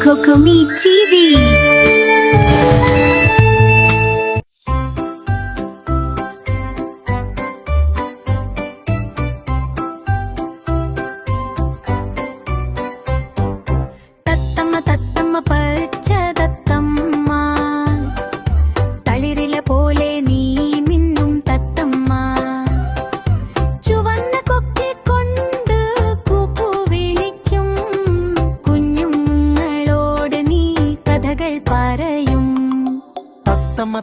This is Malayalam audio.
Kokomi TV. തത്തമ്മ പച്ച തത്തമ്മ തളിരില പോലെ നീ മിന്നും തത്തമ്മ ചുവന്ന കൊക്കിക്കൊണ്ട് കൂക്കു വിളിക്കും കുഞ്ഞുങ്ങളോട് നീ കഥകൾ പറയും തത്തമ്മ